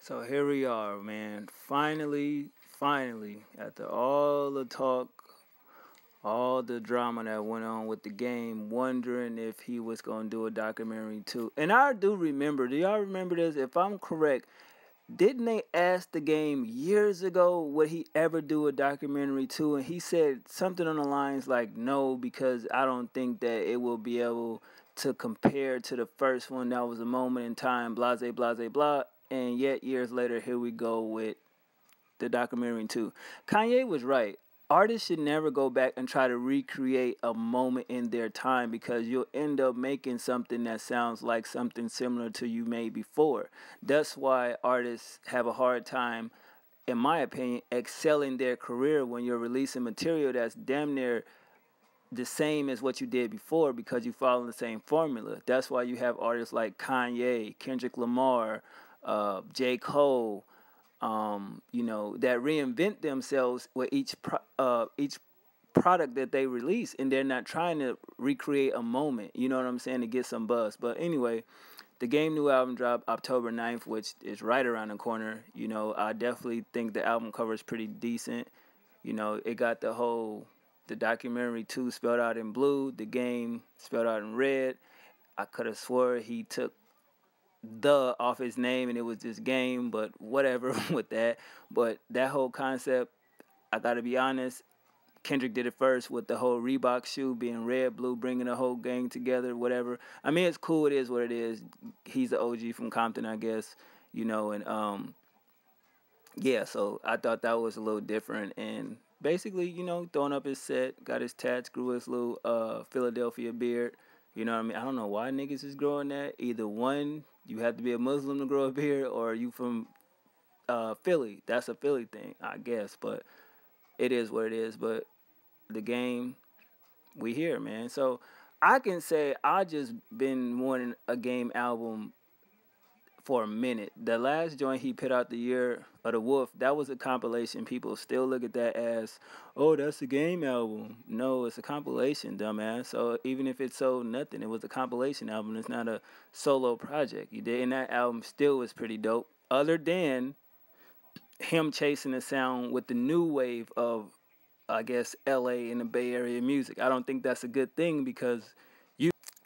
So here we are, man. Finally, after all the talk, all the drama that went on with the game, wondering if he was going to do a documentary too. And I do remember, do y'all remember this? If I'm correct, didn't they ask the game years ago would he ever do a documentary too? And he said something on the lines like, no, because I don't think that it will be able to compare to the first one. That was a moment in time, blase, blase, blah. And yet years later, here we go with the documentary too. Kanye was right. Artists should never go back and try to recreate a moment in their time because you'll end up making something that sounds like something similar to you made before. That's why artists have a hard time, in my opinion, excelling their career when you're releasing material that's damn near the same as what you did before because you follow the same formula. That's why you have artists like Kanye, Kendrick Lamar, J. Cole, that reinvent themselves with each product that they release, and they're not trying to recreate a moment. You know what I'm saying, to get some buzz. But anyway, the Game new album dropped October 9th, which is right around the corner. I definitely think the album cover is pretty decent. It got the documentary 2 spelled out in blue, the game spelled out in red. I could have swore he took the off his name and it was just game, but whatever with that. But that whole concept, I gotta be honest, Kendrick did it first with the whole Reebok shoe being red, blue, bringing the whole gang together, whatever. I mean, it's cool. It is what it is. He's the OG from Compton, I guess, and yeah, so I thought that was a little different. And basically, throwing up his set, got his tats, grew his little Philadelphia beard. You know what I mean? I don't know why niggas is growing that. Either one, you have to be a Muslim to grow a beard, or you from Philly. That's a Philly thing, I guess. But it is what it is. But the game, we here, man. So I can say I just been wanting a game album for a minute. The last joint he put out, the Year of the Wolf, that was a compilation. People still look at that as, oh, that's a game album. No, it's a compilation, dumbass. So even if it sold nothing, it was a compilation album. It's not a solo project. You did, and that album still was pretty dope. Other than him chasing the sound with the new wave of, I guess, LA and the Bay Area music. I don't think that's a good thing because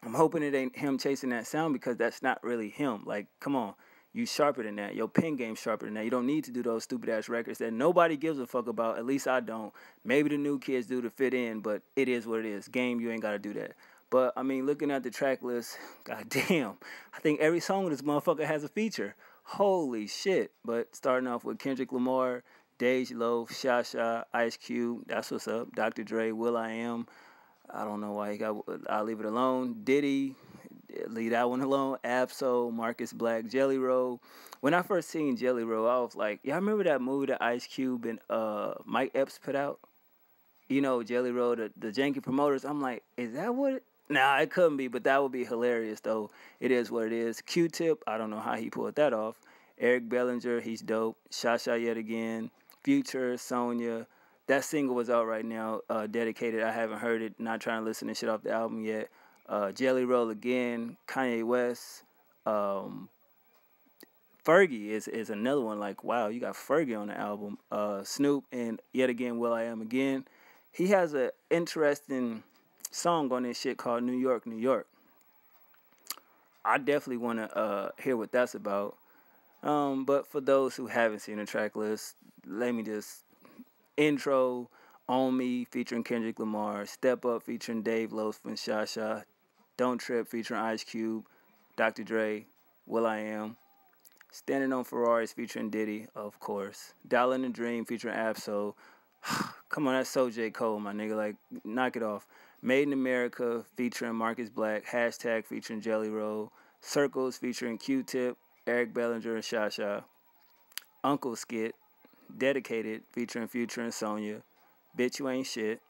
I'm hoping it ain't him chasing that sound because that's not really him. Like, come on. You sharper than that. Your pen game's sharper than that. You don't need to do those stupid-ass records that nobody gives a fuck about. At least I don't. Maybe the new kids do to fit in, but it is what it is. Game, you ain't got to do that. But, I mean, looking at the track list, goddamn, I think every song of this motherfucker has a feature. Holy shit. But starting off with Kendrick Lamar, Dej Loaf, Sha Sha, Ice Cube, that's what's up, Dr. Dre, will.i.am, I don't know why he got. I'll leave it alone. Diddy, leave that one alone. Absol, Marcus Black, Jelly Roll. When I first seen Jelly Roll, I was like, y'all remember that movie that Ice Cube and Mike Epps put out? Jelly Roll, the janky promoters. I'm like, is that what? Nah, it couldn't be, but that would be hilarious though. It is what it is. Q-Tip, I don't know how he pulled that off. Eric Bellinger, he's dope. Sha Sha yet again. Future, Sonya. That single was out right now, Dedicated. I haven't heard it. Not trying to listen to shit off the album yet. Jelly Roll again. Kanye West. Fergie is another one. Like, wow, you got Fergie on the album. Snoop and yet again will.i.am again. He has an interesting song on this shit called New York, New York. I definitely want to hear what that's about. But for those who haven't seen the track list, let me just intro. On Me featuring Kendrick Lamar, Step Up featuring Dave Loaf and Sha Sha, Don't Trip featuring Ice Cube, Dr. Dre, will.i.am, Standing on Ferraris featuring Diddy, of course, Dollar in the Dream featuring Absol. Come on, that's so J. Cole, my nigga, like, knock it off. Made in America featuring Marcus Black, Hashtag featuring Jelly Roll, Circles featuring Q-Tip, Eric Bellinger and Sha Sha, Uncle Skit, Dedicated featuring Future and Sonya, Bitch You Ain't Shit,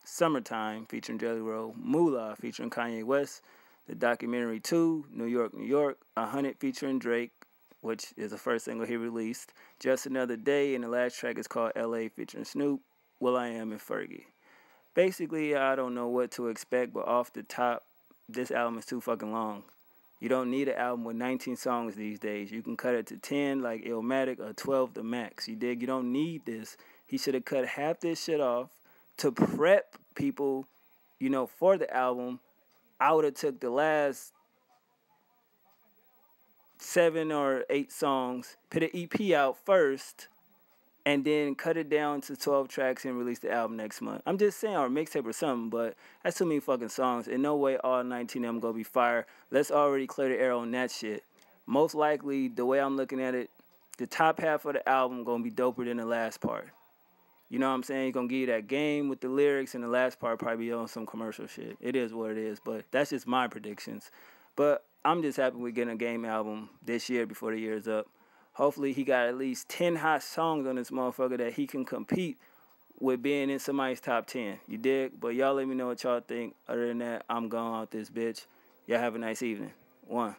Summertime featuring Jelly Roll, Moolah featuring Kanye West, the documentary 2, New York, New York, 100 featuring Drake, which is the first single he released, Just Another Day, and the last track is called LA featuring Snoop, will.i.am, and Fergie. Basically, I don't know what to expect, but off the top, this album is too fucking long. You don't need an album with 19 songs these days. You can cut it to 10 like Illmatic or 12 the max. You dig? You don't need this. He should have cut half this shit off to prep people, for the album. I would have took the last 7 or 8 songs, put an EP out first, and then cut it down to 12 tracks and release the album next month. I'm just saying, or mixtape or something, but that's too many fucking songs. In no way all 19 of them gonna be fire. Let's already clear the air on that shit. Most likely, the way I'm looking at it, the top half of the album gonna be doper than the last part. You know what I'm saying? He's gonna give you that game with the lyrics, and the last part probably be on some commercial shit. It is what it is, but that's just my predictions. But I'm just happy we're getting a Game album this year before the year is up. Hopefully he got at least 10 hot songs on this motherfucker that he can compete with being in somebody's top 10. You dig? But y'all let me know what y'all think. Other than that, I'm going out this bitch. Y'all have a nice evening. 1.